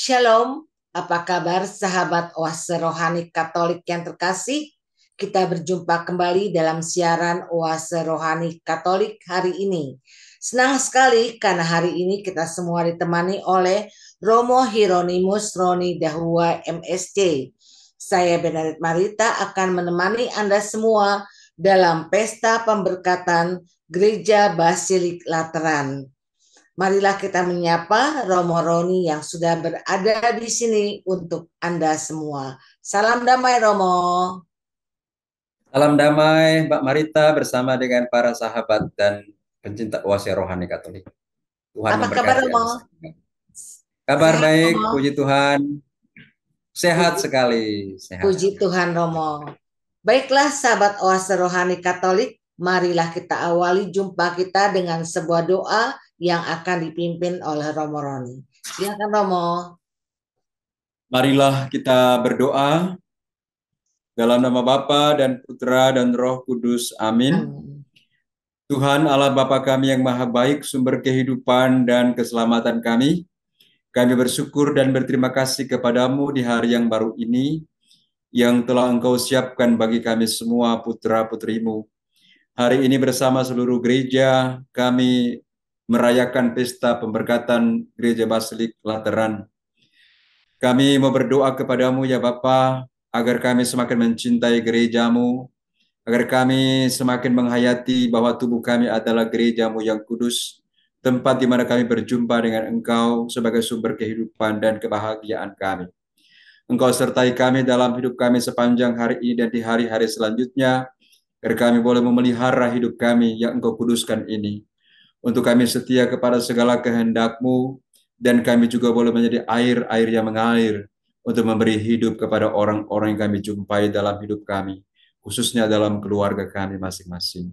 Shalom, apa kabar sahabat Oase Rohani Katolik yang terkasih? Kita berjumpa kembali dalam siaran Oase Rohani Katolik hari ini. Senang sekali karena hari ini kita semua ditemani oleh Romo Hieronymus Roni Dahua MSc. Saya Benedict Marita akan menemani Anda semua dalam pesta pemberkatan Gereja Basilik Lateran. Marilah kita menyapa Romo Roni yang sudah berada di sini untuk Anda semua. Salam damai, Romo. Salam damai, Mbak Marita bersama dengan para sahabat dan pencinta Oase Rohani Katolik. Tuhan Apa kabar, memberkati Romo? Anda sekalian. Kabar Sehat, baik, Romo? puji Tuhan. Sehat Puji, sekali, sehat puji sekali. Tuhan, Romo. Baiklah, sahabat Oase Rohani Katolik, marilah kita awali jumpa kita dengan sebuah doa yang akan dipimpin oleh Romo Roni. Silakan, Romo. Marilah kita berdoa dalam nama Bapa dan Putra dan Roh Kudus. Amin. Amin. Tuhan Allah Bapa kami yang maha baik, sumber kehidupan dan keselamatan kami. Kami bersyukur dan berterima kasih kepadamu di hari yang baru ini, yang telah Engkau siapkan bagi kami semua putra-putrimu. Hari ini bersama seluruh gereja, kami merayakan pesta pemberkatan Gereja Basilik Lateran. Kami mau berdoa kepadamu ya Bapa, agar kami semakin mencintai gerejamu, agar kami semakin menghayati bahwa tubuh kami adalah gerejamu yang kudus, tempat di mana kami berjumpa dengan Engkau sebagai sumber kehidupan dan kebahagiaan kami. Engkau sertai kami dalam hidup kami sepanjang hari ini dan di hari-hari selanjutnya, agar kami boleh memelihara hidup kami yang Engkau kuduskan ini. Untuk kami setia kepada segala kehendak-Mu, dan kami juga boleh menjadi air-air yang mengalir untuk memberi hidup kepada orang-orang yang kami jumpai dalam hidup kami, khususnya dalam keluarga kami masing-masing.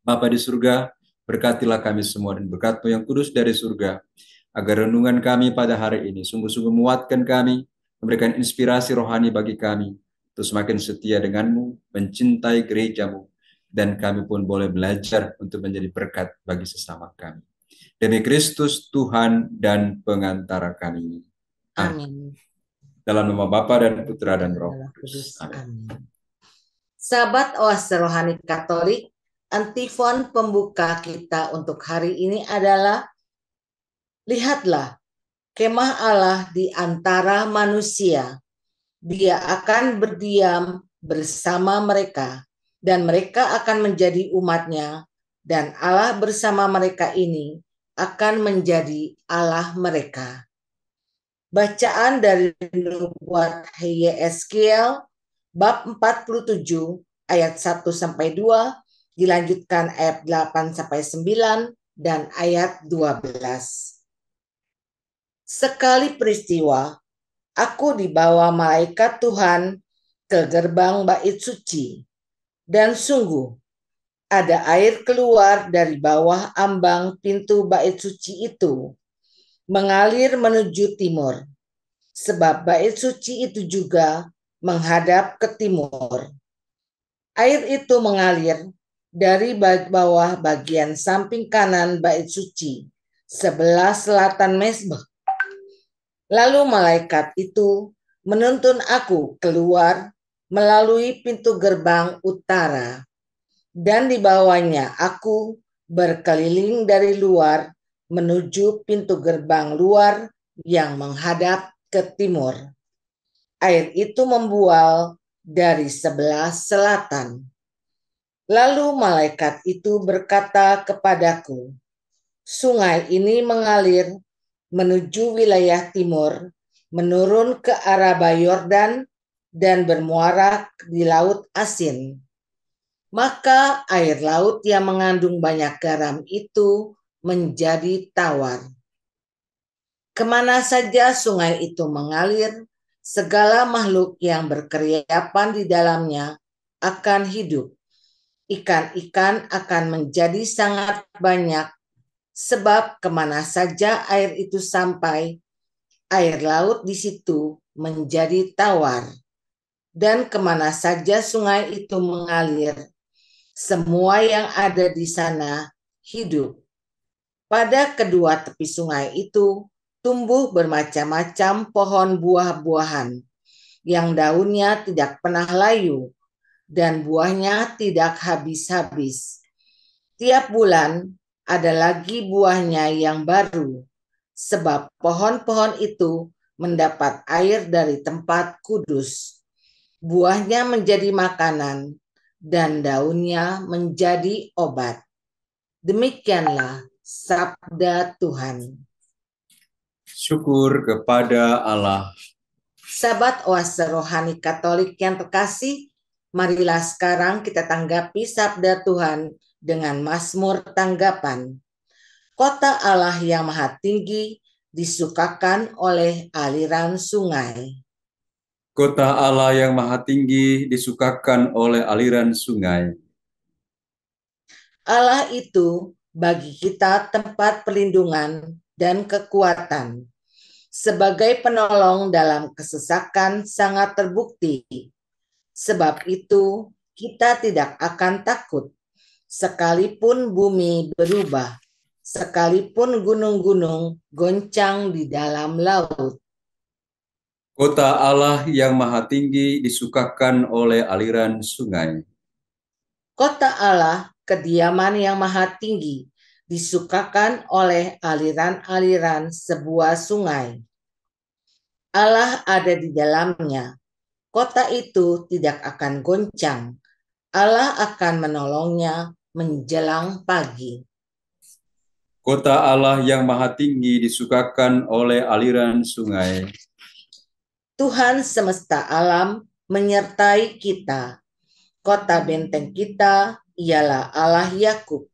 Bapa di surga, berkatilah kami semua dan berkat-Mu yang kudus dari surga, agar renungan kami pada hari ini sungguh-sungguh menguatkan kami, memberikan inspirasi rohani bagi kami, untuk semakin setia denganmu, mencintai gerejamu, dan kami pun boleh belajar untuk menjadi berkat bagi sesama kami. Demi Kristus Tuhan dan pengantara kami. Amin. Amin. Dalam nama Bapa dan Putra dan Roh Dalam Kudus. Kudus. Amin. Amin. Sahabat Oase Rohani Katolik, antifon pembuka kita untuk hari ini adalah lihatlah kemah Allah di antara manusia. Dia akan berdiam bersama mereka dan mereka akan menjadi umatnya dan Allah bersama mereka ini akan menjadi Allah mereka. Bacaan dari nubuat Yesaya bab 47 ayat 1 sampai 2, dilanjutkan ayat 8 sampai 9 dan ayat 12. Sekali peristiwa, aku dibawa malaikat Tuhan ke gerbang bait suci, dan sungguh ada air keluar dari bawah ambang pintu bait suci itu, mengalir menuju timur, sebab bait suci itu juga menghadap ke timur. Air itu mengalir dari bawah bagian samping kanan bait suci, sebelah selatan mezbah. Lalu malaikat itu menuntun aku keluar melalui pintu gerbang utara, dan dibawanya aku berkeliling dari luar menuju pintu gerbang luar yang menghadap ke timur. Air itu membual dari sebelah selatan. Lalu malaikat itu berkata kepadaku, sungai ini mengalir menuju wilayah timur, menurun ke Araba Yordan dan bermuara di Laut Asin. Maka air laut yang mengandung banyak garam itu menjadi tawar. Kemana saja sungai itu mengalir, segala makhluk yang berkeriapan di dalamnya akan hidup. Ikan-ikan akan menjadi sangat banyak, sebab kemana saja air itu sampai, air laut di situ menjadi tawar. Dan kemana saja sungai itu mengalir, semua yang ada di sana hidup. Pada kedua tepi sungai itu tumbuh bermacam-macam pohon buah-buahan, yang daunnya tidak pernah layu, dan buahnya tidak habis-habis. Tiap bulan ada lagi buahnya yang baru, sebab pohon-pohon itu mendapat air dari tempat kudus. Buahnya menjadi makanan, dan daunnya menjadi obat. Demikianlah sabda Tuhan. Syukur kepada Allah. Sahabat Oase Rohani Katolik yang terkasih, marilah sekarang kita tanggapi sabda Tuhan dengan mazmur tanggapan. Kota Allah yang Maha Tinggi disukakan oleh aliran sungai. Kota Allah yang Maha Tinggi disukakan oleh aliran sungai. Allah itu bagi kita tempat perlindungan dan kekuatan. Sebagai penolong dalam kesesakan sangat terbukti. Sebab itu kita tidak akan takut, sekalipun bumi berubah, sekalipun gunung-gunung goncang di dalam laut. Kota Allah yang Maha Tinggi disukakan oleh aliran sungai. Kota Allah, kediaman yang Maha Tinggi, disukakan oleh aliran-aliran sebuah sungai. Allah ada di dalamnya. Kota itu tidak akan goncang. Allah akan menolongnya menjelang pagi. Kota Allah yang Maha Tinggi disukakan oleh aliran sungai. Tuhan semesta alam menyertai kita. Kota benteng kita ialah Allah Yakub.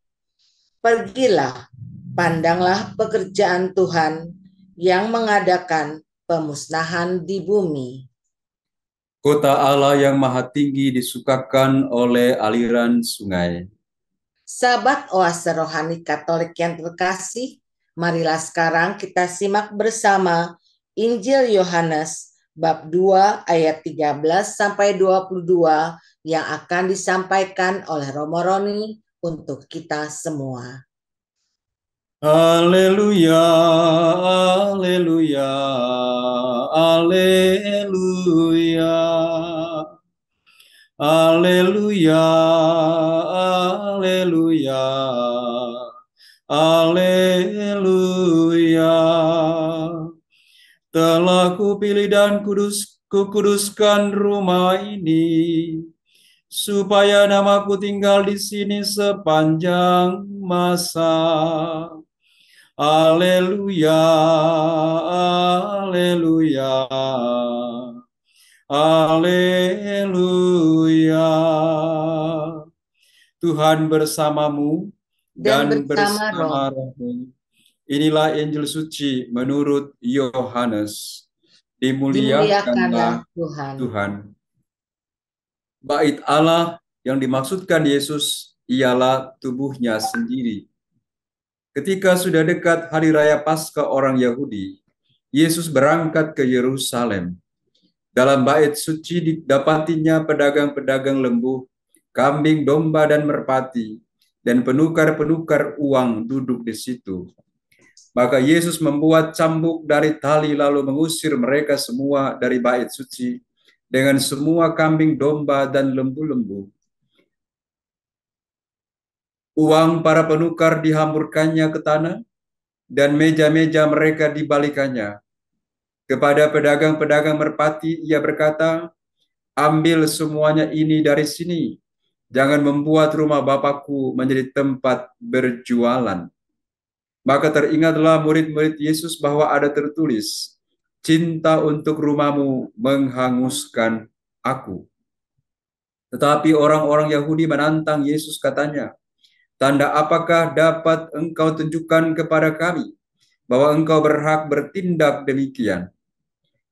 Pergilah, pandanglah pekerjaan Tuhan yang mengadakan pemusnahan di bumi. Kota Allah yang Maha Tinggi disukakan oleh aliran sungai. Sahabat Oase Rohani Katolik yang terkasih, marilah sekarang kita simak bersama Injil Yohanes bab 2 ayat 13 sampai 22 yang akan disampaikan oleh Romo Roni untuk kita semua. Haleluya, haleluya, haleluya. Haleluya, haleluya, haleluya. Telah kupilih dan kukuduskan rumah ini, supaya namaku tinggal di sini sepanjang masa. Haleluya, haleluya. Haleluya. Tuhan bersamamu dan bersama rohmu. Inilah Injil suci menurut Yohanes. Dimuliakanlah Tuhan. Bait Allah yang dimaksudkan Yesus ialah tubuhnya sendiri. Ketika sudah dekat hari raya Paskah orang Yahudi, Yesus berangkat ke Yerusalem. Dalam bait suci didapatinya pedagang-pedagang lembu, kambing, domba, dan merpati, dan penukar-penukar uang duduk di situ. Maka Yesus membuat cambuk dari tali lalu mengusir mereka semua dari bait suci dengan semua kambing, domba, dan lembu-lembu. Uang para penukar dihamburkannya ke tanah, dan meja-meja mereka dibalikannya. Kepada pedagang-pedagang merpati ia berkata, "Ambil semuanya ini dari sini. Jangan membuat rumah Bapakku menjadi tempat berjualan." Maka teringatlah murid-murid Yesus bahwa ada tertulis, "Cinta untuk rumahmu menghanguskan aku." Tetapi orang-orang Yahudi menantang Yesus, katanya, "Tanda apakah dapat engkau tunjukkan kepada kami bahwa engkau berhak bertindak demikian?"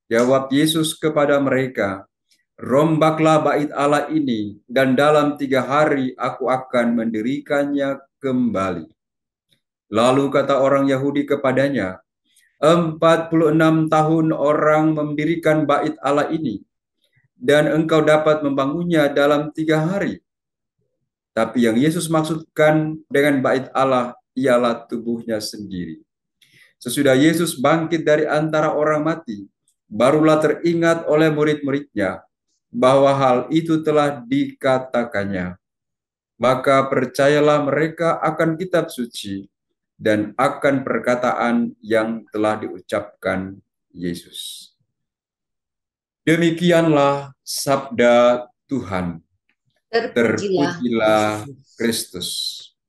Jawab Yesus kepada mereka, "Rombaklah bait Allah ini, dan dalam 3 hari aku akan mendirikannya kembali." Lalu kata orang Yahudi kepadanya, 46 tahun orang mendirikan bait Allah ini, dan engkau dapat membangunnya dalam 3 hari. Tapi yang Yesus maksudkan dengan bait Allah ialah tubuhnya sendiri. Sesudah Yesus bangkit dari antara orang mati, barulah teringat oleh murid-muridnya bahwa hal itu telah dikatakannya. Maka percayalah mereka akan kitab suci dan akan perkataan yang telah diucapkan Yesus. Demikianlah sabda Tuhan. Terpujilah Terpujilah Kristus. Kristus.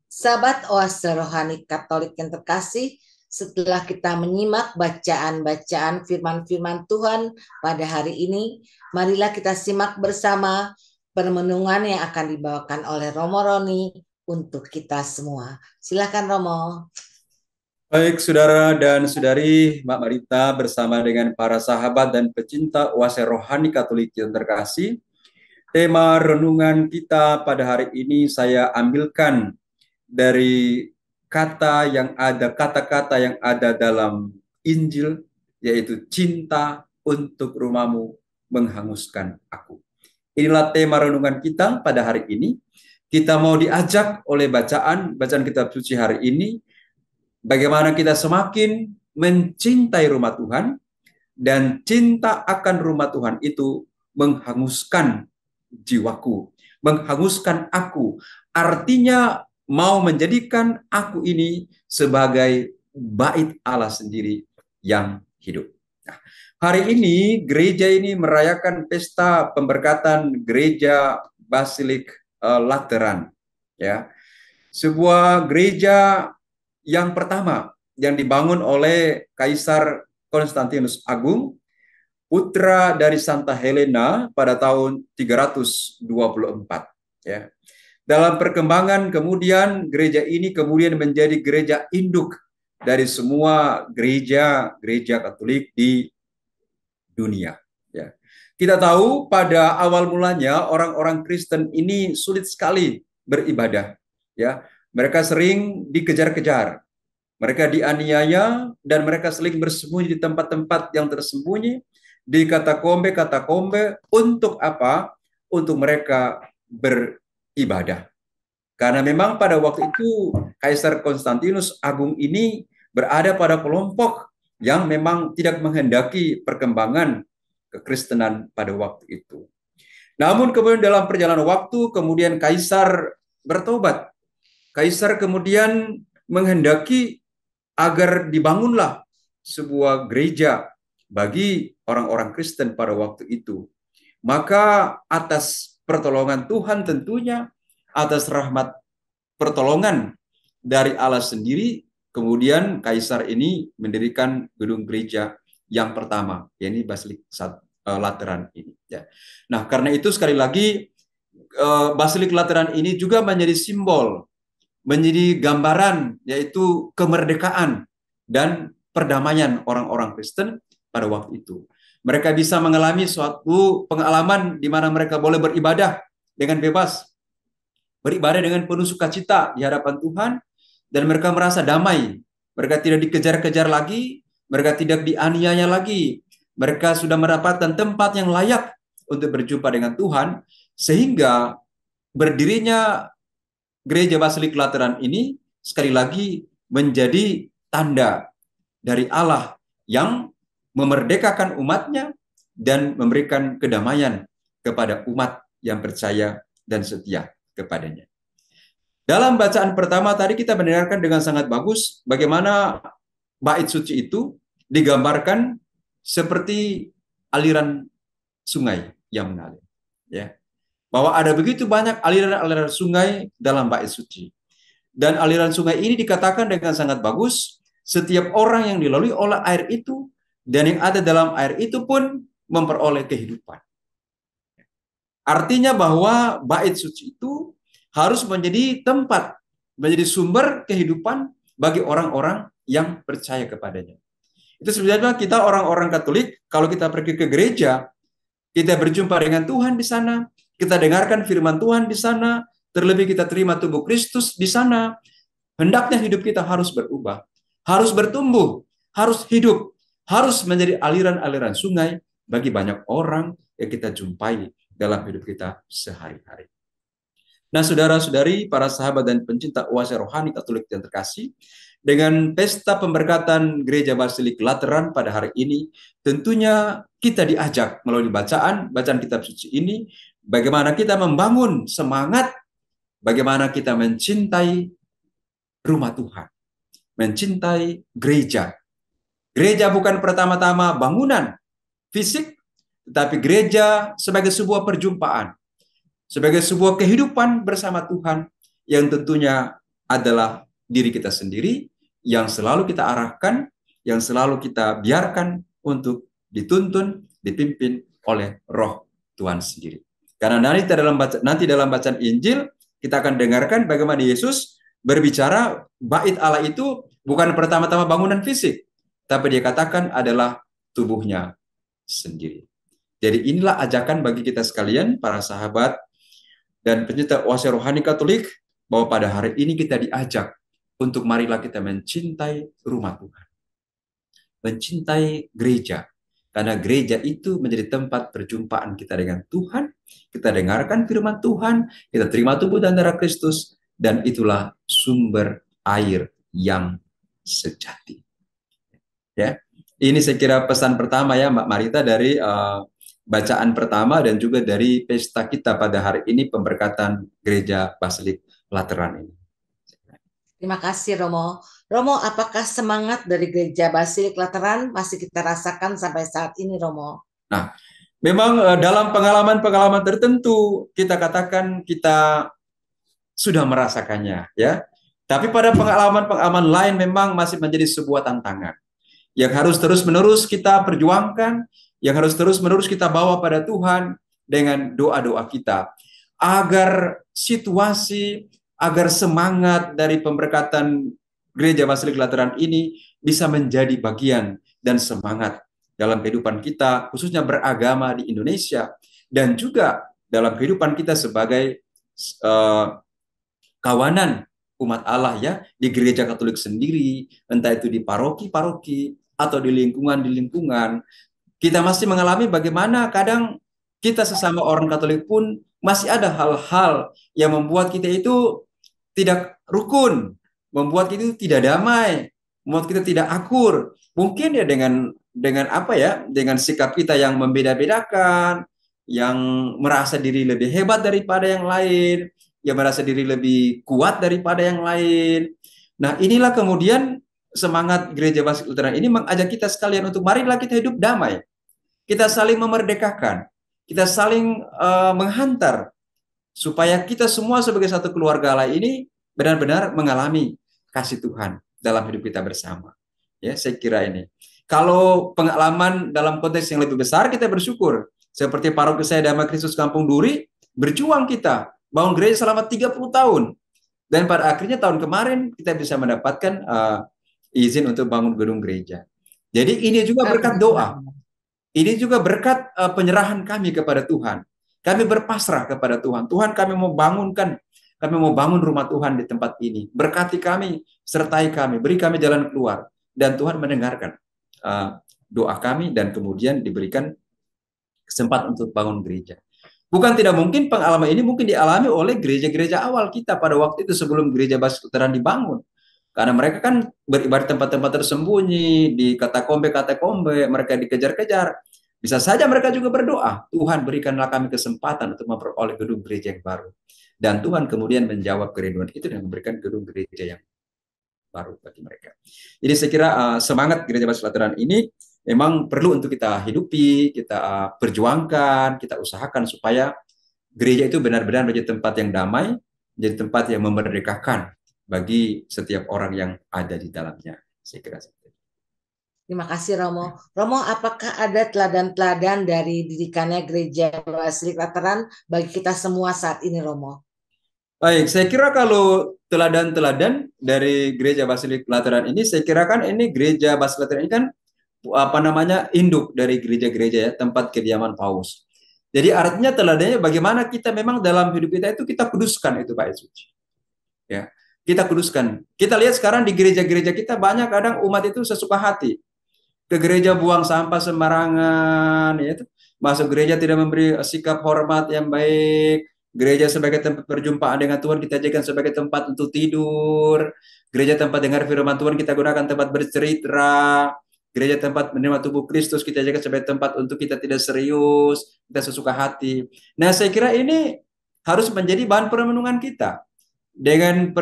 Sahabat Oase Rohani Katolik yang terkasih, setelah kita menyimak bacaan-bacaan firman-firman Tuhan pada hari ini, marilah kita simak bersama permenungan yang akan dibawakan oleh Romo Roni untuk kita semua. Silakan Romo. Baik saudara dan saudari, Mbak Marita bersama dengan para sahabat dan pecinta Oase Rohani Katolik yang terkasih, tema renungan kita pada hari ini saya ambilkan dari kata-kata yang ada dalam Injil, yaitu cinta untuk rumahmu menghanguskan aku. Inilah tema renungan kita pada hari ini. Kita mau diajak oleh bacaan kitab suci hari ini, bagaimana kita semakin mencintai rumah Tuhan, dan cinta akan rumah Tuhan itu menghanguskan jiwaku, menghanguskan aku. Artinya mau menjadikan aku ini sebagai bait Allah sendiri yang hidup. Nah, hari ini gereja ini merayakan pesta pemberkatan gereja Basilik Lateran, ya. Sebuah gereja yang pertama yang dibangun oleh Kaisar Konstantinus Agung, putra dari Santa Helena pada tahun 324, ya. Dalam perkembangan kemudian gereja ini kemudian menjadi gereja induk dari semua gereja Katolik di dunia, ya. Kita tahu pada awal mulanya orang-orang Kristen ini sulit sekali beribadah, ya. Mereka sering dikejar-kejar, mereka dianiaya, dan mereka sering bersembunyi di tempat-tempat yang tersembunyi, di katakombe. Untuk apa? Untuk mereka beribadah. Karena memang pada waktu itu Kaisar Konstantinus Agung ini berada pada kelompok yang memang tidak menghendaki perkembangan kekristenan pada waktu itu. Namun kemudian dalam perjalanan waktu, kemudian Kaisar bertobat. Kaisar kemudian menghendaki agar dibangunlah sebuah gereja bagi orang-orang Kristen pada waktu itu. Maka atas pertolongan Tuhan tentunya, atas rahmat pertolongan dari Allah sendiri, kemudian Kaisar ini mendirikan gedung gereja yang pertama, yaitu Basilik Lateran ini. Ya. Nah, karena itu sekali lagi Basilik Lateran ini juga menjadi simbol, menjadi gambaran, yaitu kemerdekaan dan perdamaian orang-orang Kristen pada waktu itu. Mereka bisa mengalami suatu pengalaman di mana mereka boleh beribadah dengan bebas, beribadah dengan penuh sukacita di hadapan Tuhan, dan mereka merasa damai. Mereka tidak dikejar-kejar lagi, mereka tidak dianiaya lagi. Mereka sudah mendapatkan tempat yang layak untuk berjumpa dengan Tuhan, sehingga berdirinya Gereja Basilik Lateran ini sekali lagi menjadi tanda dari Allah yang memerdekakan umatnya dan memberikan kedamaian kepada umat yang percaya dan setia kepadanya. Dalam bacaan pertama tadi kita mendengarkan dengan sangat bagus bagaimana bait suci itu digambarkan seperti aliran sungai yang mengalir, ya. Bahwa ada begitu banyak aliran-aliran sungai dalam bait suci. Dan aliran sungai ini dikatakan dengan sangat bagus, setiap orang yang dilalui oleh air itu dan yang ada dalam air itu pun memperoleh kehidupan. Artinya bahwa bait suci itu harus menjadi tempat, menjadi sumber kehidupan bagi orang-orang yang percaya kepadanya. Itu sebenarnya kita orang-orang Katolik, kalau kita pergi ke gereja, kita berjumpa dengan Tuhan di sana, kita dengarkan firman Tuhan di sana, terlebih kita terima tubuh Kristus di sana. Hendaknya hidup kita harus berubah, harus bertumbuh, harus hidup, harus menjadi aliran-aliran sungai bagi banyak orang yang kita jumpai dalam hidup kita sehari-hari. Nah, saudara-saudari, para sahabat dan pencinta Oase Rohani Katolik yang terkasih, dengan pesta pemberkatan Gereja Basilik Lateran pada hari ini, tentunya kita diajak melalui bacaan kitab suci ini, bagaimana kita membangun semangat, bagaimana kita mencintai rumah Tuhan, mencintai gereja. Gereja bukan pertama-tama bangunan fisik, tetapi gereja sebagai sebuah perjumpaan, sebagai sebuah kehidupan bersama Tuhan yang tentunya adalah diri kita sendiri yang selalu kita arahkan, yang selalu kita biarkan untuk dituntun, dipimpin oleh Roh Tuhan sendiri. Karena nanti dalam bacaan Injil kita akan dengarkan bagaimana Yesus berbicara bait Allah itu bukan pertama-tama bangunan fisik, tapi dia katakan adalah tubuhnya sendiri. Jadi inilah ajakan bagi kita sekalian, para sahabat dan pencinta oase rohani Katolik, bahwa pada hari ini kita diajak untuk marilah kita mencintai rumah Tuhan, mencintai gereja, karena gereja itu menjadi tempat perjumpaan kita dengan Tuhan, kita dengarkan firman Tuhan, kita terima tubuh dan darah Kristus, dan itulah sumber air yang sejati. Ya, ini saya kira pesan pertama ya Mbak Marita dari bacaan pertama dan juga dari pesta kita pada hari ini, pemberkatan Gereja Basilik Lateran ini. Terima kasih Romo. Romo, apakah semangat dari Gereja Basilik Lateran masih kita rasakan sampai saat ini, Romo? Nah, memang dalam pengalaman-pengalaman tertentu kita katakan kita sudah merasakannya, ya. Tapi pada pengalaman-pengalaman lain memang masih menjadi sebuah tantangan yang harus terus-menerus kita perjuangkan, yang harus terus-menerus kita bawa pada Tuhan dengan doa-doa kita, agar situasi, agar semangat dari pemberkatan Gereja Basilik Lateran ini bisa menjadi bagian dan semangat dalam kehidupan kita, khususnya beragama di Indonesia, dan juga dalam kehidupan kita sebagai kawanan umat Allah ya, di gereja Katolik sendiri, entah itu di paroki-paroki atau di lingkungan, kita masih mengalami bagaimana kadang kita sesama orang Katolik pun masih ada hal-hal yang membuat kita itu tidak rukun, membuat kita itu tidak damai, membuat kita tidak akur. Mungkin ya dengan apa ya, dengan sikap kita yang membeda-bedakan, yang merasa diri lebih hebat daripada yang lain, yang merasa diri lebih kuat daripada yang lain. Nah, inilah kemudian semangat Gereja Basilik Lateran ini mengajak kita sekalian untuk marilah kita hidup damai. Kita saling memerdekakan, kita saling menghantar supaya kita semua sebagai satu keluarga Allah ini benar-benar mengalami kasih Tuhan dalam hidup kita bersama. Ya, saya kira ini. Kalau pengalaman dalam konteks yang lebih besar, kita bersyukur. Seperti Paroki saya Damai Kristus Kampung Duri, berjuang kita bangun gereja selama 30 tahun. Dan pada akhirnya tahun kemarin kita bisa mendapatkan izin untuk bangun gedung gereja. Jadi ini juga berkat doa. Ini juga berkat penyerahan kami kepada Tuhan. Kami berpasrah kepada Tuhan. Tuhan, kami mau bangun rumah Tuhan di tempat ini. Berkati kami, sertai kami, beri kami jalan keluar. Dan Tuhan mendengarkan doa kami dan kemudian diberikan kesempatan untuk bangun gereja. Bukan tidak mungkin pengalaman ini mungkin dialami oleh gereja-gereja awal kita pada waktu itu sebelum Gereja Basilik Lateran dibangun. Karena mereka kan beribadah tempat-tempat tersembunyi, di katakombe, mereka dikejar-kejar. Bisa saja mereka juga berdoa, Tuhan berikanlah kami kesempatan untuk memperoleh gedung gereja yang baru. Dan Tuhan kemudian menjawab kerinduan itu dan memberikan gedung gereja yang baru bagi mereka. Jadi saya kira semangat Gereja Basilik Lateran ini memang perlu untuk kita hidupi, kita perjuangkan, kita usahakan supaya gereja itu benar-benar menjadi tempat yang damai, menjadi tempat yang memerdekakan bagi setiap orang yang ada di dalamnya. Saya kira seperti itu. Terima kasih Romo. Romo, apakah ada teladan-teladan dari didikannya Gereja Basilik Lateran bagi kita semua saat ini, Romo? Baik, saya kira kalau teladan-teladan dari Gereja Basilik Lateran ini, saya kira kan ini Gereja Basilik Lateran ini kan induk dari gereja-gereja ya, tempat kediaman Paus. Jadi artinya teladannya bagaimana kita memang dalam hidup kita itu kita kuduskan itu Pak Suci. Ya, kita kuduskan. Kita lihat sekarang di gereja-gereja kita banyak kadang umat itu sesuka hati. Ke gereja buang sampah sembarangan, ya itu. Masuk gereja tidak memberi sikap hormat yang baik, Gereja sebagai tempat perjumpaan dengan Tuhan kita jadikan sebagai tempat untuk tidur. Gereja tempat dengar firman Tuhan kita gunakan tempat bercerita. Gereja tempat menerima tubuh Kristus kita jadikan sebagai tempat untuk kita tidak serius, kita sesuka hati. Nah, saya kira ini harus menjadi bahan perenungan kita. Dengan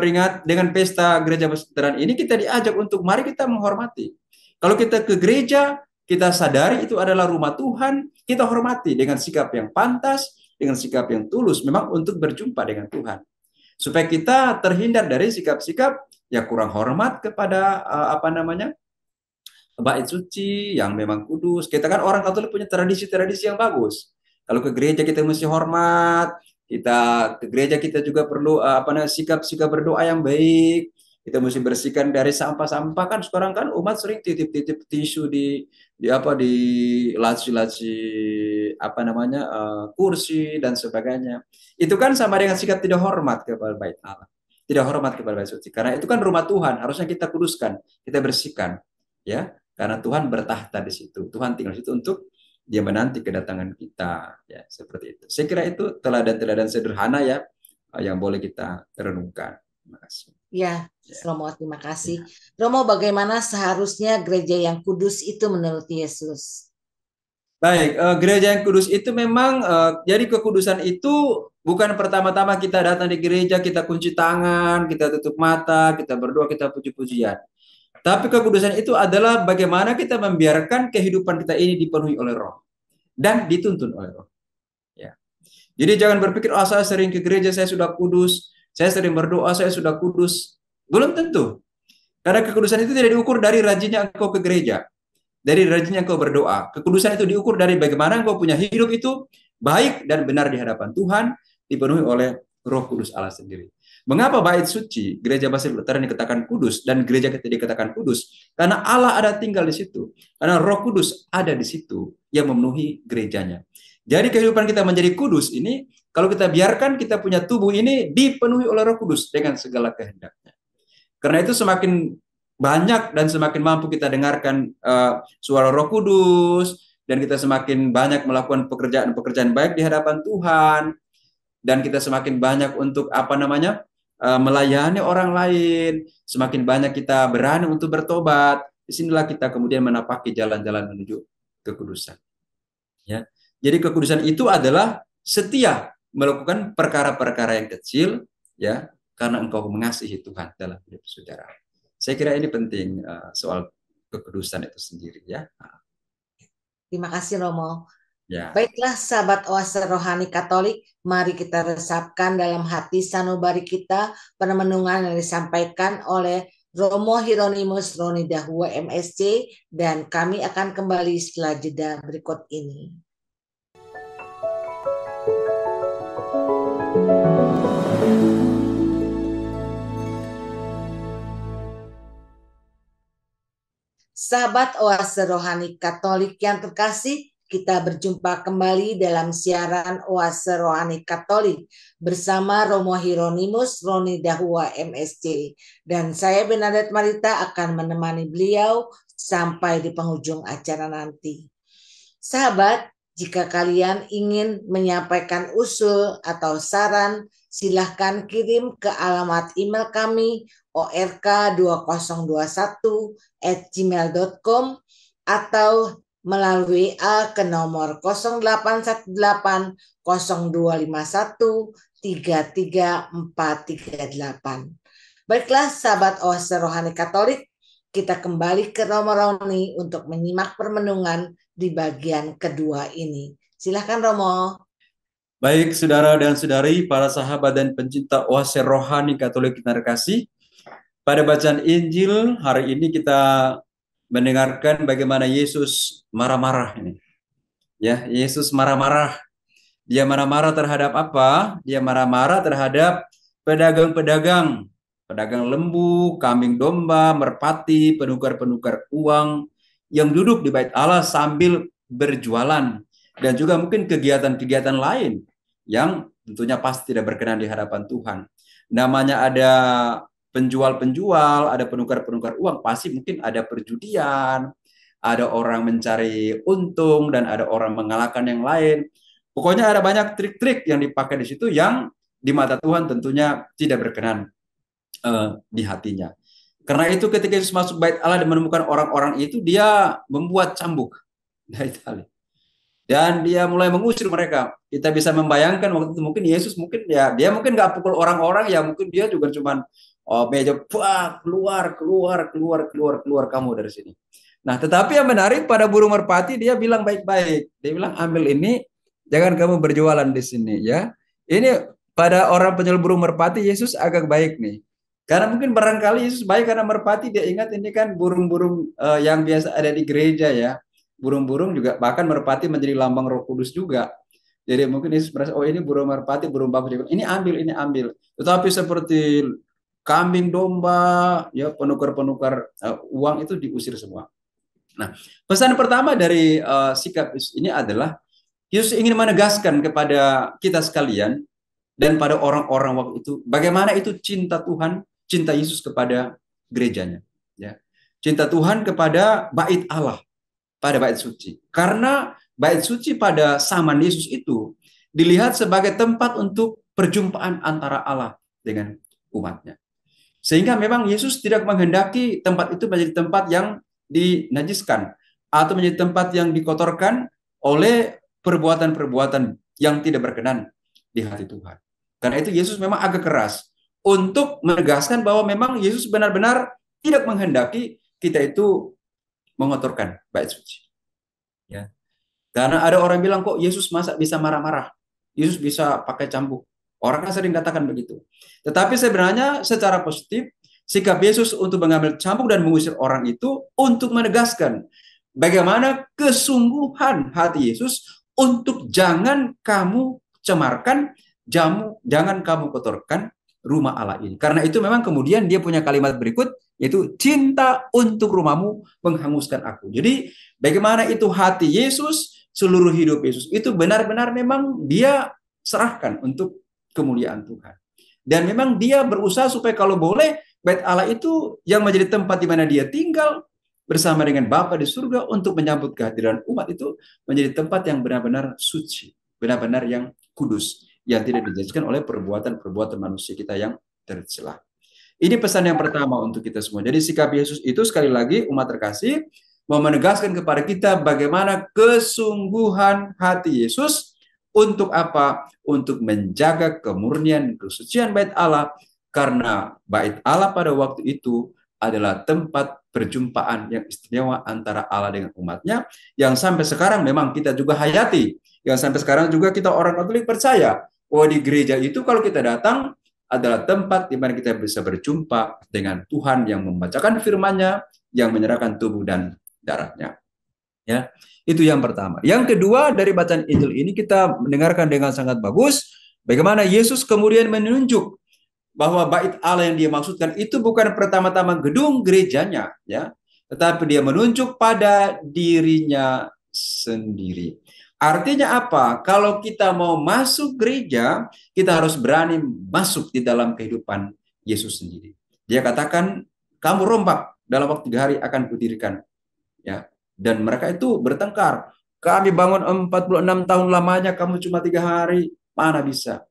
pesta gereja persaudaraan ini kita diajak untuk mari kita menghormati. Kalau kita ke gereja, kita sadari itu adalah rumah Tuhan, kita hormati dengan sikap yang pantas, dengan sikap yang tulus, memang untuk berjumpa dengan Tuhan. Supaya kita terhindar dari sikap-sikap yang kurang hormat kepada bait suci yang memang kudus. Kita kan orang Katolik punya tradisi-tradisi yang bagus. Kalau ke gereja kita mesti hormat, kita ke gereja kita juga perlu sikap-sikap berdoa yang baik. Kita mesti bersihkan dari sampah-sampah. Kan sekarang kan umat sering titip-titip tisu di laci-laci kursi dan sebagainya. Itu kan sama dengan sikap tidak hormat kepada bait Allah. Tidak hormat kepada bait suci. Karena itu kan rumah Tuhan, harusnya kita kuduskan, kita bersihkan, ya. Karena Tuhan bertahta di situ. Tuhan tinggal di situ untuk dia menanti kedatangan kita, ya, seperti itu. Saya kira itu teladan-teladan sederhana ya yang boleh kita renungkan. Terima kasih. Ya, Romo, terima kasih. Romo, bagaimana seharusnya gereja yang kudus itu menurut Yesus? Baik, gereja yang kudus itu memang jadi kekudusan itu bukan pertama-tama kita datang di gereja, kita kunci tangan, kita tutup mata, kita berdoa, kita puji-pujian. Tapi kekudusan itu adalah bagaimana kita membiarkan kehidupan kita ini dipenuhi oleh Roh dan dituntun oleh Roh. Ya. Jadi jangan berpikir, saya sering ke gereja, saya sudah kudus, saya sering berdoa, saya sudah kudus. Belum tentu. Karena kekudusan itu tidak diukur dari rajinnya engkau ke gereja, dari rajinnya engkau berdoa. Kekudusan itu diukur dari bagaimana engkau punya hidup itu baik dan benar di hadapan Tuhan, dipenuhi oleh Roh Kudus Allah sendiri. Mengapa bait suci gereja Basil Lutheran dikatakan kudus dan gereja kita dikatakan kudus? Karena Allah ada tinggal di situ. Karena Roh Kudus ada di situ yang memenuhi gerejanya. Jadi kehidupan kita menjadi kudus ini, kalau kita biarkan kita punya tubuh ini dipenuhi oleh Roh Kudus dengan segala kehendaknya. Karena itu semakin banyak dan semakin mampu kita dengarkan suara Roh Kudus, dan kita semakin banyak melakukan pekerjaan-pekerjaan baik di hadapan Tuhan, dan kita semakin banyak untuk melayani orang lain, semakin banyak kita berani untuk bertobat. Disinilah kita kemudian menapaki jalan-jalan menuju kekudusan. Ya, jadi kekudusan itu adalah setia melakukan perkara-perkara yang kecil, ya, karena engkau mengasihi Tuhan dalam hidup saudara. Saya kira ini penting soal kekudusan itu sendiri, ya. Terima kasih, Romo. Ya. Baiklah, sahabat Oase Rohani Katolik, mari kita resapkan dalam hati sanubari kita perenungan yang disampaikan oleh Romo Hieronymus Roni Dahua MSc, dan kami akan kembali setelah jeda berikut ini. Sahabat Oase Rohani Katolik yang terkasih, kita berjumpa kembali dalam siaran Oase Rohani Katolik bersama Romo Hieronymus Roni Dahua MSc, dan saya Bernadette Marita akan menemani beliau sampai di penghujung acara nanti. Sahabat, jika kalian ingin menyampaikan usul atau saran, silahkan kirim ke alamat email kami ork2021@gmail.com atau melalui WA ke nomor 0818 0251 33438. Baiklah, sahabat Oase Rohani Katolik, kita kembali ke Romo Roni untuk menyimak permenungan di bagian kedua ini. Silakan, Romo. Baik, saudara dan saudari, para sahabat dan pencinta Oase Rohani Katolik kita terkasih, pada bacaan Injil hari ini kita mendengarkan bagaimana Yesus marah-marah ini. Ya, Yesus marah-marah. Dia marah-marah terhadap apa? Dia marah-marah terhadap pedagang-pedagang, pedagang lembu, kambing domba, merpati, penukar-penukar uang yang duduk di bait Allah sambil berjualan, dan juga mungkin kegiatan-kegiatan lain yang tentunya pasti tidak berkenan di hadapan Tuhan. Namanya ada penjual-penjual, ada penukar-penukar uang, pasti mungkin ada perjudian, ada orang mencari untung, dan ada orang mengalahkan yang lain. Pokoknya ada banyak trik-trik yang dipakai di situ yang di mata Tuhan tentunya tidak berkenan di hatinya. Karena itu ketika Yesus masuk bait Allah dan menemukan orang-orang itu, dia membuat cambuk dari tali. Dan dia mulai mengusir mereka. Kita bisa membayangkan waktu itu mungkin Yesus mungkin ya dia mungkin nggak pukul orang-orang ya, mungkin dia juga cuman meja, wah, keluar keluar keluar keluar keluar kamu dari sini. Nah, tetapi yang menarik pada burung merpati dia bilang baik-baik. Dia bilang ambil ini, jangan kamu berjualan di sini ya. Ini pada orang penjual burung merpati Yesus agak baik nih. Karena mungkin barangkali Yesus baik karena merpati dia ingat ini kan burung-burung yang biasa ada di gereja ya, burung-burung juga bahkan merpati menjadi lambang Roh Kudus juga. Jadi mungkin Yesus merasa oh ini burung merpati burung bagus, ini ambil ini ambil. Tetapi seperti kambing domba ya penukar-penukar uang itu diusir semua. Nah, pesan pertama dari sikap Yesus ini adalah Yesus ingin menegaskan kepada kita sekalian dan pada orang-orang waktu itu bagaimana itu cinta Tuhan, cinta Yesus kepada gerejanya ya. Cinta Tuhan kepada bait Allah, pada bait suci. Karena bait suci pada zaman Yesus itu dilihat sebagai tempat untuk perjumpaan antara Allah dengan umatnya. Sehingga memang Yesus tidak menghendaki tempat itu menjadi tempat yang dinajiskan atau menjadi tempat yang dikotorkan oleh perbuatan-perbuatan yang tidak berkenan di hati Tuhan. Karena itu Yesus memang agak keras untuk menegaskan bahwa memang Yesus benar-benar tidak menghendaki kita itu mengotorkan bait suci. Ya. Karena ada orang bilang kok Yesus masa bisa marah-marah, Yesus bisa pakai cambuk. Orang kan sering katakan begitu. Tetapi sebenarnya secara positif, sikap Yesus untuk mengambil cambuk dan mengusir orang itu untuk menegaskan bagaimana kesungguhan hati Yesus untuk jangan kamu cemarkan, jangan kamu kotorkan rumah Allah ini. Karena itu memang kemudian dia punya kalimat berikut, yaitu cinta untuk rumahmu menghanguskan aku. Jadi bagaimana itu hati Yesus, seluruh hidup Yesus itu benar-benar memang dia serahkan untuk kemuliaan Tuhan. Dan memang dia berusaha supaya kalau boleh bait Allah itu yang menjadi tempat di mana dia tinggal bersama dengan Bapa di surga untuk menyambut kehadiran umat itu menjadi tempat yang benar-benar suci, benar-benar yang kudus, yang tidak dijadikan oleh perbuatan-perbuatan manusia kita yang tercela. Ini pesan yang pertama untuk kita semua. Jadi sikap Yesus itu sekali lagi umat terkasih mau menegaskan kepada kita bagaimana kesungguhan hati Yesus untuk apa? Untuk menjaga kemurnian kesucian bait Allah, karena bait Allah pada waktu itu adalah tempat perjumpaan yang istimewa antara Allah dengan umatnya, yang sampai sekarang memang kita juga hayati, yang sampai sekarang juga kita orang Katolik percaya bahwa di gereja itu kalau kita datang adalah tempat di mana kita bisa berjumpa dengan Tuhan yang membacakan firman-Nya, yang menyerahkan tubuh dan darahnya. Ya, itu yang pertama. Yang kedua, dari bacaan Injil ini kita mendengarkan dengan sangat bagus bagaimana Yesus kemudian menunjuk bahwa bait Allah yang dia maksudkan itu bukan pertama-tama gedung gerejanya, ya, tetapi dia menunjuk pada dirinya sendiri. Artinya apa? Kalau kita mau masuk gereja, kita harus berani masuk di dalam kehidupan Yesus sendiri. Dia katakan, kamu rombak dalam waktu 3 hari akan kudirikan. Ya, dan mereka itu bertengkar. Kami bangun 46 tahun lamanya, kamu cuma 3 hari. Mana bisa?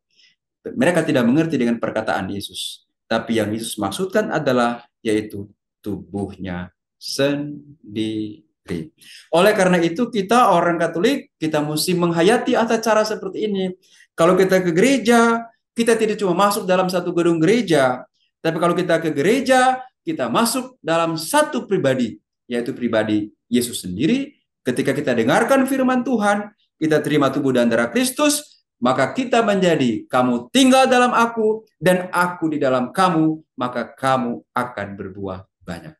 Mereka tidak mengerti dengan perkataan Yesus. Tapi yang Yesus maksudkan adalah yaitu tubuhnya sendiri. Oleh karena itu kita orang Katolik, kita mesti menghayati atas cara seperti ini. Kalau kita ke gereja, kita tidak cuma masuk dalam satu gedung gereja, tapi kalau kita ke gereja, kita masuk dalam satu pribadi, yaitu pribadi Yesus sendiri. Ketika kita dengarkan firman Tuhan, kita terima tubuh dan darah Kristus, maka kita menjadi, kamu tinggal dalam aku dan aku di dalam kamu, maka kamu akan berbuah banyak.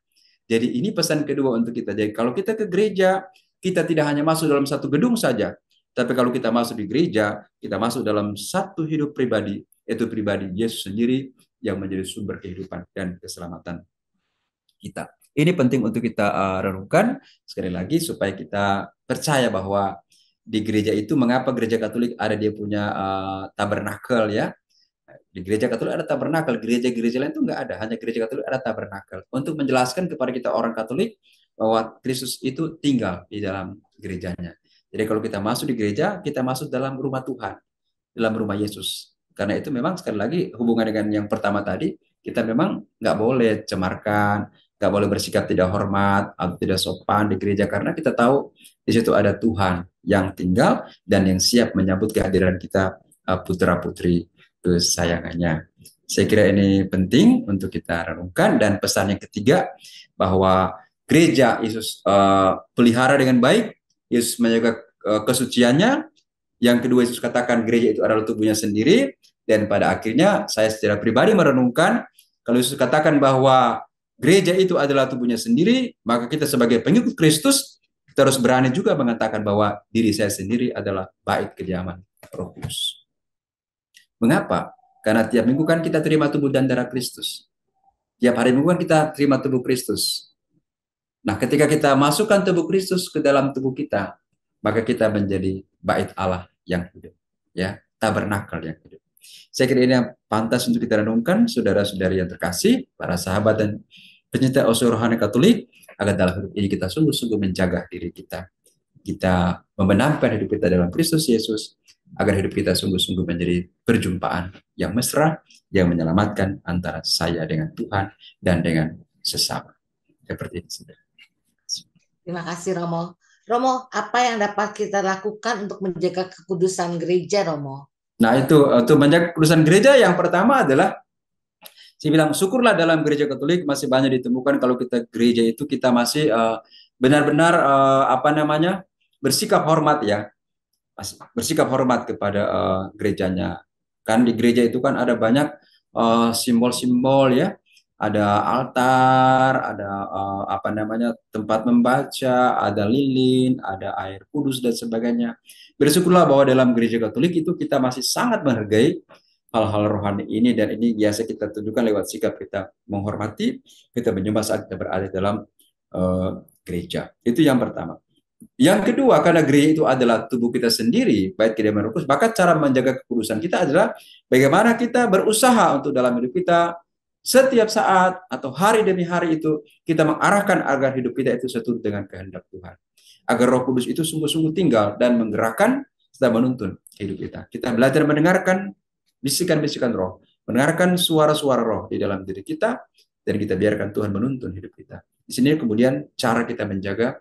Jadi ini pesan kedua untuk kita. Jadi kalau kita ke gereja, kita tidak hanya masuk dalam satu gedung saja, tapi kalau kita masuk di gereja, kita masuk dalam satu hidup pribadi, yaitu pribadi Yesus sendiri yang menjadi sumber kehidupan dan keselamatan kita. Ini penting untuk kita renungkan sekali lagi supaya kita percaya bahwa di gereja itu, mengapa gereja Katolik ada dia punya tabernakel ya. Di gereja Katolik ada tabernakel, gereja-gereja lain itu nggak ada, hanya gereja Katolik ada tabernakel. Untuk menjelaskan kepada kita orang Katolik bahwa Kristus itu tinggal di dalam gerejanya. Jadi kalau kita masuk di gereja, kita masuk dalam rumah Tuhan, dalam rumah Yesus. Karena itu memang sekali lagi hubungan dengan yang pertama tadi, kita memang nggak boleh cemarkan, nggak boleh bersikap tidak hormat atau tidak sopan di gereja karena kita tahu di situ ada Tuhan yang tinggal dan yang siap menyambut kehadiran kita, putra putri kesayangannya. Saya kira ini penting untuk kita renungkan, dan pesan yang ketiga bahwa gereja Yesus pelihara dengan baik, Yesus menjaga kesuciannya. Yang kedua, Yesus katakan gereja itu adalah tubuhnya sendiri. Dan pada akhirnya saya secara pribadi merenungkan, kalau Yesus katakan bahwa gereja itu adalah tubuhnya sendiri, maka kita sebagai pengikut Kristus, kita harus berani juga mengatakan bahwa diri saya sendiri adalah bait kediaman Roh Kudus. Mengapa? Karena tiap minggu kan kita terima tubuh dan darah Kristus. Tiap hari minggu kan kita terima tubuh Kristus. Nah, ketika kita masukkan tubuh Kristus ke dalam tubuh kita, maka kita menjadi bait Allah yang hidup, ya, tabernakel yang hidup. Saya kira ini yang pantas untuk kita renungkan, saudara-saudari yang terkasih, para sahabat dan pencinta unsur rohani Katolik, agar dalam hidup ini kita sungguh-sungguh menjaga diri kita. Kita membenamkan hidup kita dalam Kristus Yesus, agar hidup kita sungguh-sungguh menjadi perjumpaan yang mesra, yang menyelamatkan antara saya dengan Tuhan dan dengan sesama. Seperti itu, saudara. Terima kasih Romo. Romo, apa yang dapat kita lakukan untuk menjaga kekudusan gereja, Romo? Nah, itu untuk menjaga kekudusan gereja, yang pertama adalah saya bilang syukurlah dalam gereja Katolik masih banyak ditemukan kalau kita gereja itu kita masih benar-benar apa namanya bersikap hormat, ya, bersikap hormat kepada gerejanya. Kan di gereja itu kan ada banyak simbol-simbol, ya, ada altar, ada apa namanya tempat membaca, ada lilin, ada air kudus dan sebagainya. Bersyukurlah bahwa dalam gereja Katolik itu kita masih sangat menghargai hal-hal rohani ini, dan ini biasa kita tunjukkan lewat sikap kita menghormati, kita menyembah saat kita berada dalam gereja. Itu yang pertama. Yang kedua, karena gereja itu adalah tubuh kita sendiri, baik kediaman Roh Kudus, maka cara menjaga kekudusan kita adalah bagaimana kita berusaha untuk dalam hidup kita setiap saat atau hari demi hari itu kita mengarahkan agar hidup kita itu seturut dengan kehendak Tuhan. Agar Roh Kudus itu sungguh-sungguh tinggal dan menggerakkan serta menuntun hidup kita. Kita belajar mendengarkan bisikan-bisikan Roh, mendengarkan suara-suara Roh di dalam diri kita, dan kita biarkan Tuhan menuntun hidup kita. Di sini kemudian cara kita menjaga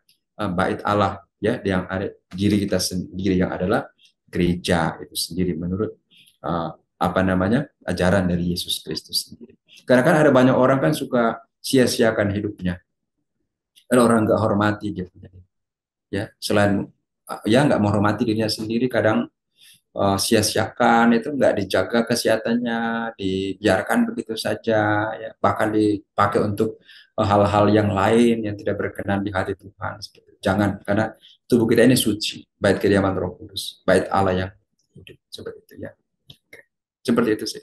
bait Allah, ya, yang ada diri kita sendiri yang adalah gereja itu sendiri menurut apa namanya ajaran dari Yesus Kristus sendiri. Karena kan ada banyak orang kan suka sia-siakan hidupnya, ada orang nggak hormati gitu, ya, selain ya nggak menghormati dirinya sendiri, kadang sia-siakan itu, nggak dijaga kesehatannya, dibiarkan begitu saja, ya, bahkan dipakai untuk hal-hal yang lain yang tidak berkenan di hati Tuhan. Jangan, karena tubuh kita ini suci, bait kediaman Roh Kudus, bait Allah yang hidup. Seperti itu, ya. Seperti itu sih.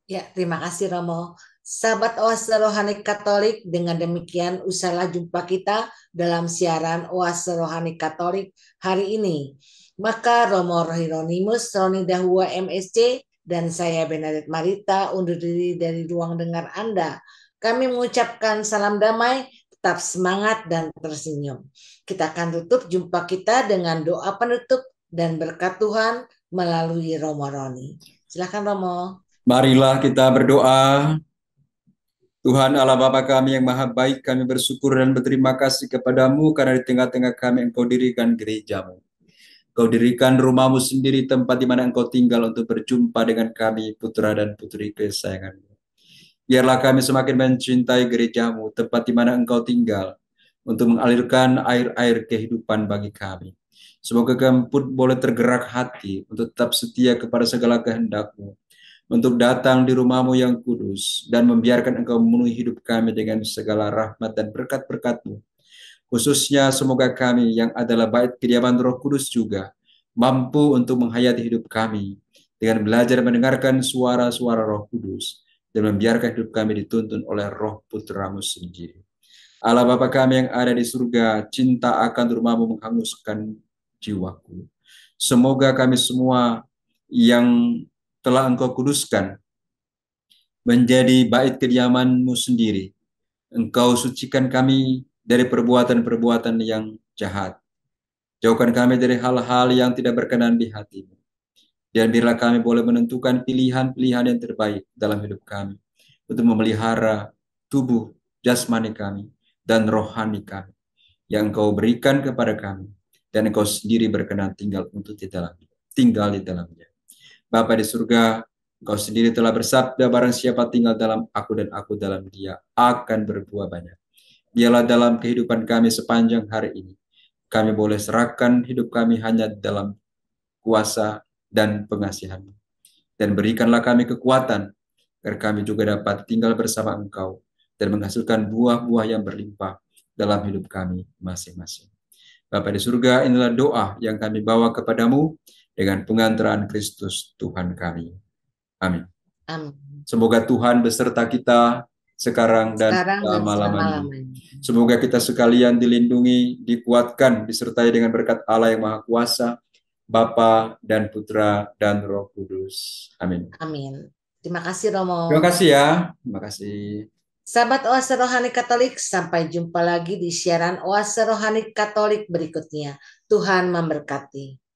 Ya, terima kasih Romo. Sahabat Oase Rohani Katolik, dengan demikian usahlah jumpa kita dalam siaran Oase Rohani Katolik hari ini. Maka Romo Hieronymus Roni Dahua MSC dan saya Bernadette Marita undur diri dari ruang dengar Anda. Kami mengucapkan salam damai, tetap semangat dan tersenyum. Kita akan tutup jumpa kita dengan doa penutup dan berkat Tuhan melalui Romo Roni. Silakan Romo. Marilah kita berdoa. Tuhan Allah Bapa kami yang maha baik, kami bersyukur dan berterima kasih kepadamu karena di tengah-tengah kami Engkau dirikan gerejamu. Engkau dirikan rumahmu sendiri, tempat di mana Engkau tinggal untuk berjumpa dengan kami, putra dan putri kesayanganmu. Biarlah kami semakin mencintai gerejamu, tempat di mana Engkau tinggal, untuk mengalirkan air-air kehidupan bagi kami. Semoga kami pun boleh tergerak hati untuk tetap setia kepada segala kehendak-Mu, untuk datang di rumah-Mu yang kudus, dan membiarkan Engkau memenuhi hidup kami dengan segala rahmat dan berkat-berkat-Mu. Khususnya semoga kami yang adalah bait kediaman Roh Kudus juga mampu untuk menghayati hidup kami dengan belajar mendengarkan suara-suara Roh Kudus dan membiarkan hidup kami dituntun oleh Roh Putramu sendiri. Allah Bapa kami yang ada di surga, cinta akan rumah-Mu menghanguskan jiwaku. Semoga kami semua yang telah Engkau kuduskan menjadi bait kediaman-Mu sendiri. Engkau sucikan kami dari perbuatan-perbuatan yang jahat. Jauhkan kami dari hal-hal yang tidak berkenan di hati-Mu. Dan biarlah kami boleh menentukan pilihan-pilihan yang terbaik dalam hidup kami untuk memelihara tubuh jasmani kami dan rohani kami yang Engkau berikan kepada kami, dan Engkau sendiri berkenan tinggal di dalamnya. Bapa di surga, Engkau sendiri telah bersabda, barang siapa tinggal dalam aku dan aku dalam dia akan berbuah banyak. Biarlah dalam kehidupan kami sepanjang hari ini, kami boleh serahkan hidup kami hanya dalam kuasa dan pengasihan. Dan berikanlah kami kekuatan, agar kami juga dapat tinggal bersama Engkau dan menghasilkan buah-buah yang berlimpah dalam hidup kami masing-masing. Bapa di surga, inilah doa yang kami bawa kepadamu dengan pengantaran Kristus Tuhan kami. Amin. Amin. Semoga Tuhan beserta kita sekarang dan selama-lamanya. Semoga kita sekalian dilindungi, dikuatkan, disertai dengan berkat Allah yang Maha Kuasa, Bapa dan Putra dan Roh Kudus. Amin. Amin. Terima kasih Romo. Terima kasih ya. Terima kasih. Sahabat Oase Rohani Katolik, sampai jumpa lagi di siaran Oase Rohani Katolik berikutnya. Tuhan memberkati.